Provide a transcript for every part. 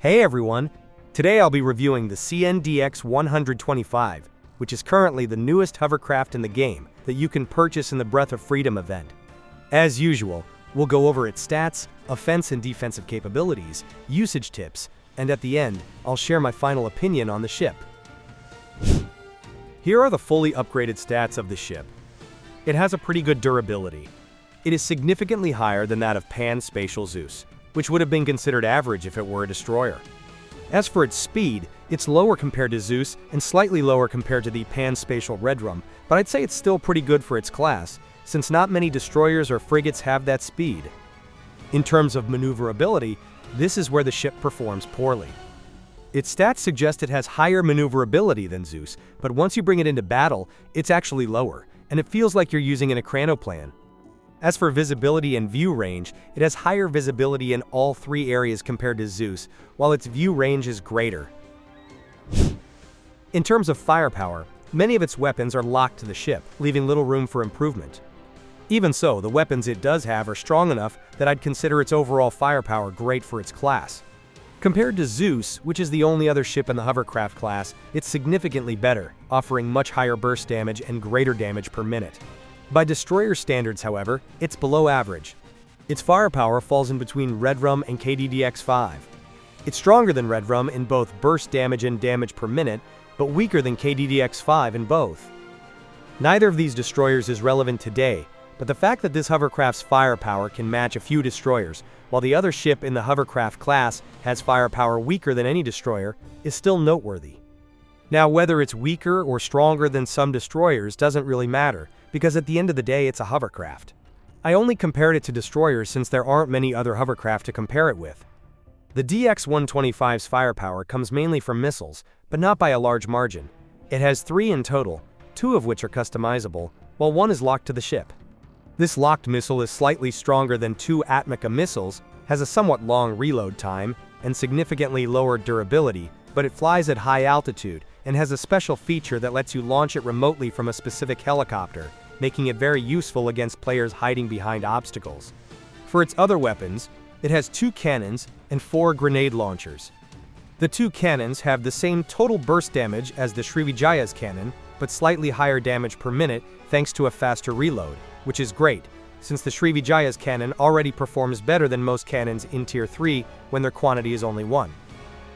Hey everyone! Today I'll be reviewing the DX-125, which is currently the newest hovercraft in the game that you can purchase in the Breath of Freedom event. As usual, we'll go over its stats, offense and defensive capabilities, usage tips, and at the end, I'll share my final opinion on the ship. Here are the fully upgraded stats of the ship. It has a pretty good durability. It is significantly higher than that of Pan-Spatial Zeus, which would have been considered average if it were a destroyer. As for its speed, it's lower compared to Zeus and slightly lower compared to the Pan-Spatial Redrum, but I'd say it's still pretty good for its class, since not many destroyers or frigates have that speed. In terms of maneuverability, this is where the ship performs poorly. Its stats suggest it has higher maneuverability than Zeus, but once you bring it into battle, it's actually lower, and it feels like you're using an Ekranoplan. As for visibility and view range, it has higher visibility in all three areas compared to Zeus, while its view range is greater. In terms of firepower, many of its weapons are locked to the ship, leaving little room for improvement. Even so, the weapons it does have are strong enough that I'd consider its overall firepower great for its class. Compared to Zeus, which is the only other ship in the hovercraft class, it's significantly better, offering much higher burst damage and greater damage per minute. By destroyer standards, however, it's below average. Its firepower falls in between Redrum and KDDX-5. It's stronger than Redrum in both burst damage and damage per minute, but weaker than KDDX-5 in both. Neither of these destroyers is relevant today, but the fact that this hovercraft's firepower can match a few destroyers, while the other ship in the hovercraft class has firepower weaker than any destroyer, is still noteworthy. Now, whether it's weaker or stronger than some destroyers doesn't really matter, because at the end of the day it's a hovercraft. I only compared it to destroyers since there aren't many other hovercraft to compare it with. The DX-125's firepower comes mainly from missiles, but not by a large margin. It has 3 in total, 2 of which are customizable, while 1 is locked to the ship. This locked missile is slightly stronger than 2 Atmica missiles, has a somewhat long reload time, and significantly lower durability, but it flies at high altitude and has a special feature that lets you launch it remotely from a specific helicopter, making it very useful against players hiding behind obstacles. For its other weapons, it has 2 cannons and 4 grenade launchers. The 2 cannons have the same total burst damage as the Srivijaya's cannon, but slightly higher damage per minute thanks to a faster reload, which is great, since the Srivijaya's cannon already performs better than most cannons in Tier 3 when their quantity is only 1.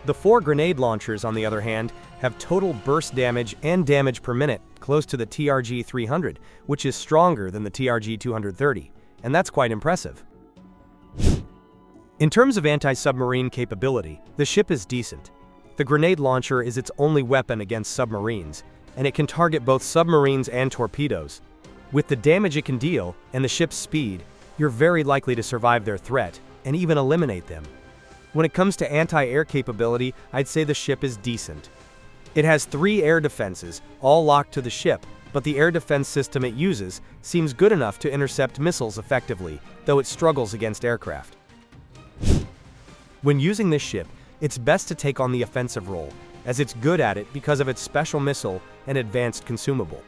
The 4 grenade launchers, on the other hand, have total burst damage and damage per minute close to the TRG-300, which is stronger than the TRG-230, and that's quite impressive. In terms of anti-submarine capability, the ship is decent. The grenade launcher is its only weapon against submarines, and it can target both submarines and torpedoes. With the damage it can deal, and the ship's speed, you're very likely to survive their threat, and even eliminate them. When it comes to anti-air capability, I'd say the ship is decent. It has 3 air defenses, all locked to the ship, but the air defense system it uses seems good enough to intercept missiles effectively, though it struggles against aircraft. When using this ship, it's best to take on the offensive role, as it's good at it because of its special missile and advanced consumable.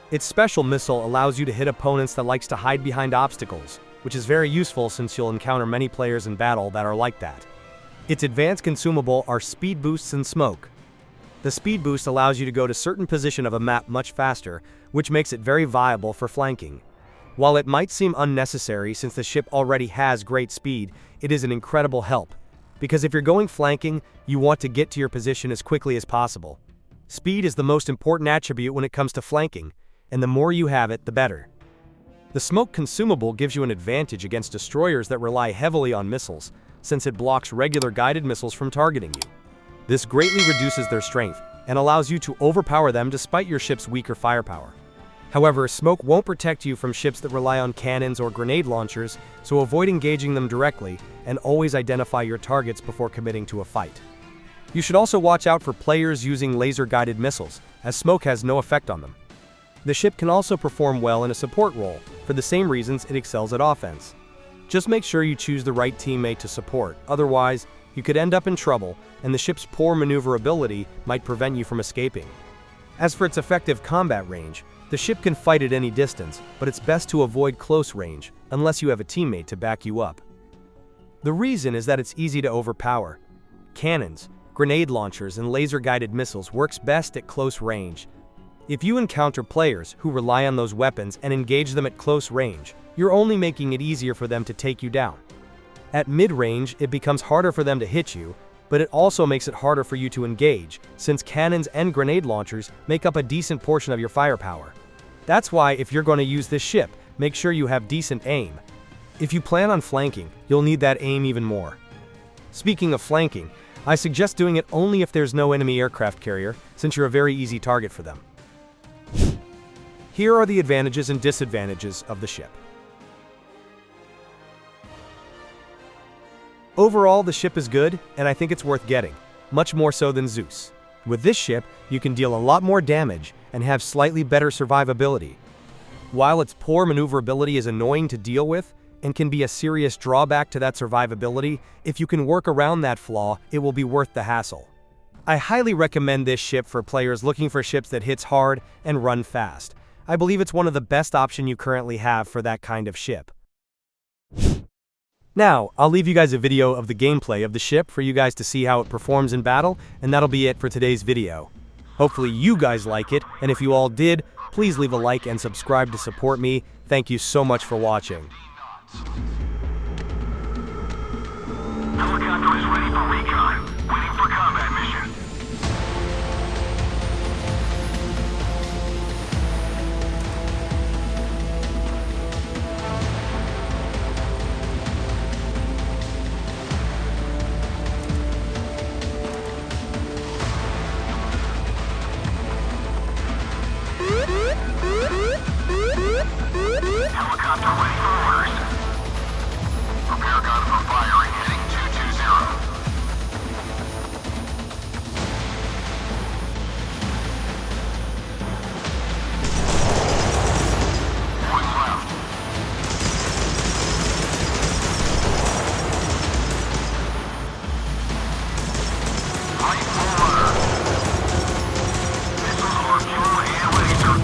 Its special missile allows you to hit opponents that likes to hide behind obstacles, which is very useful since you'll encounter many players in battle that are like that. Its advanced consumable are speed boosts and smoke. The speed boost allows you to go to certain position of a map much faster, which makes it very viable for flanking. While it might seem unnecessary since the ship already has great speed, it is an incredible help, because if you're going flanking, you want to get to your position as quickly as possible. Speed is the most important attribute when it comes to flanking, and the more you have it, the better. The smoke consumable gives you an advantage against destroyers that rely heavily on missiles, since it blocks regular guided missiles from targeting you. This greatly reduces their strength and allows you to overpower them despite your ship's weaker firepower. However, smoke won't protect you from ships that rely on cannons or grenade launchers, so avoid engaging them directly and always identify your targets before committing to a fight. You should also watch out for players using laser-guided missiles, as smoke has no effect on them. The ship can also perform well in a support role, for the same reasons it excels at offense. Just make sure you choose the right teammate to support, otherwise, you could end up in trouble, and the ship's poor maneuverability might prevent you from escaping. As for its effective combat range, the ship can fight at any distance, but it's best to avoid close range, unless you have a teammate to back you up. The reason is that it's easy to overpower. cannons, grenade launchers, and laser-guided missiles works best at close range. If you encounter players who rely on those weapons and engage them at close range, you're only making it easier for them to take you down. At mid-range, it becomes harder for them to hit you, but it also makes it harder for you to engage, since cannons and grenade launchers make up a decent portion of your firepower. That's why if you're going to use this ship, make sure you have decent aim. If you plan on flanking, you'll need that aim even more. Speaking of flanking, I suggest doing it only if there's no enemy aircraft carrier, since you're a very easy target for them. Here are the advantages and disadvantages of the ship. Overall, the ship is good, and I think it's worth getting, much more so than Zeus. With this ship, you can deal a lot more damage and have slightly better survivability. While its poor maneuverability is annoying to deal with and can be a serious drawback to that survivability, if you can work around that flaw, it will be worth the hassle. I highly recommend this ship for players looking for ships that hits hard and run fast. I believe it's one of the best options you currently have for that kind of ship. Now, I'll leave you guys a video of the gameplay of the ship for you guys to see how it performs in battle, and that'll be it for today's video. Hopefully you guys like it, and if you all did, please leave a like and subscribe to support me. Thank you so much for watching. Helicopter is ready for recon, waiting for combat mission. Helicopter ready for orders. Prepare gun for firing, heading 220. One left. Right full rudder. Missiles are fuel and laser.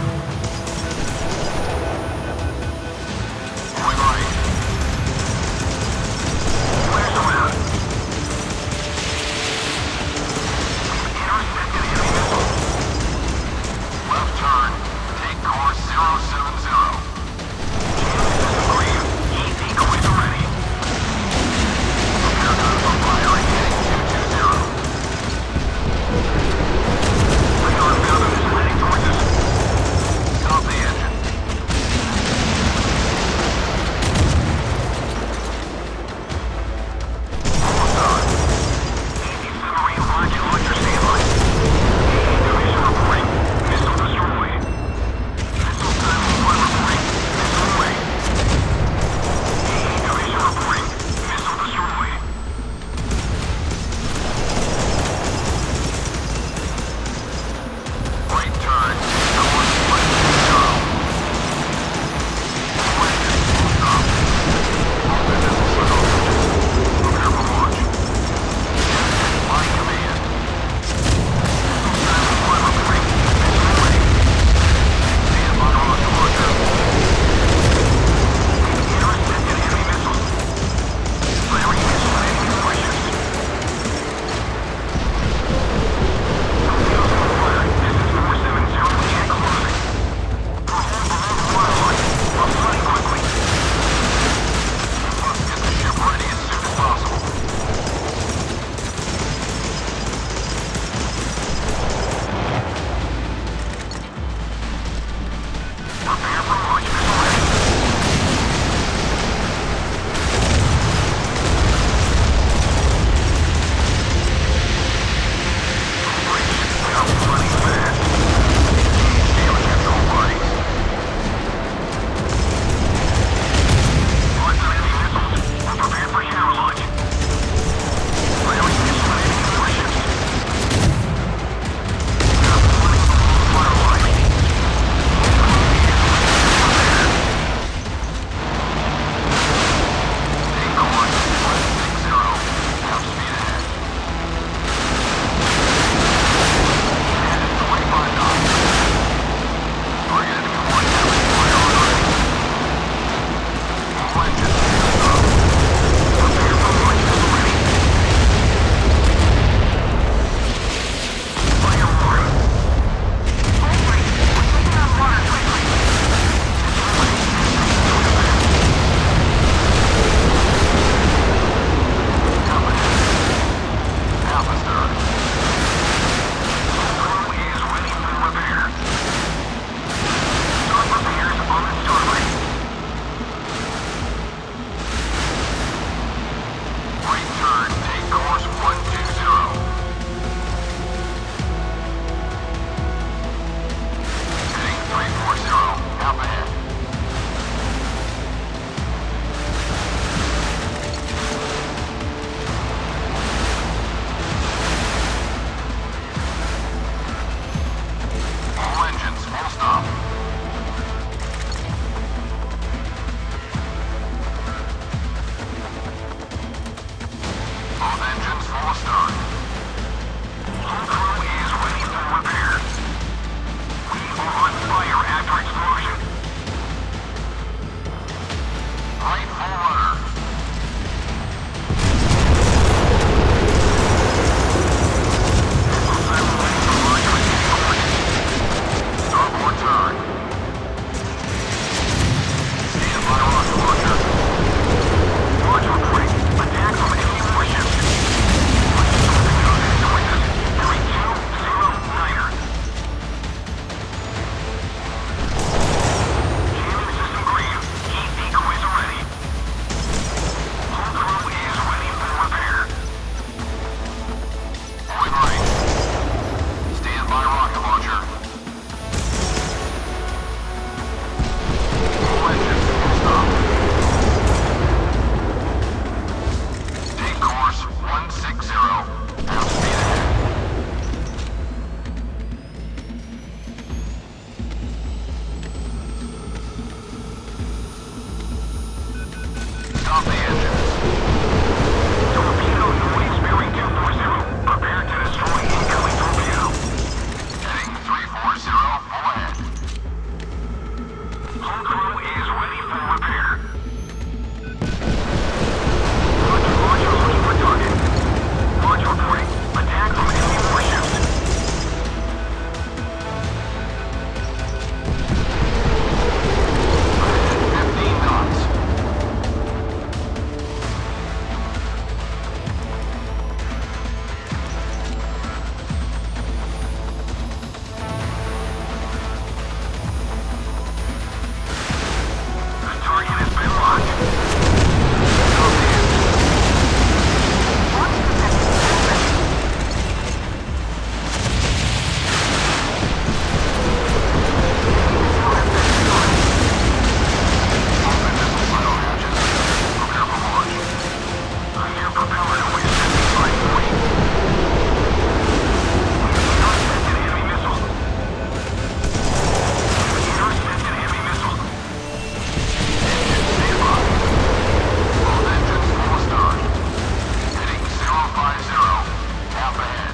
half ahead.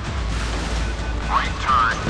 Right turn.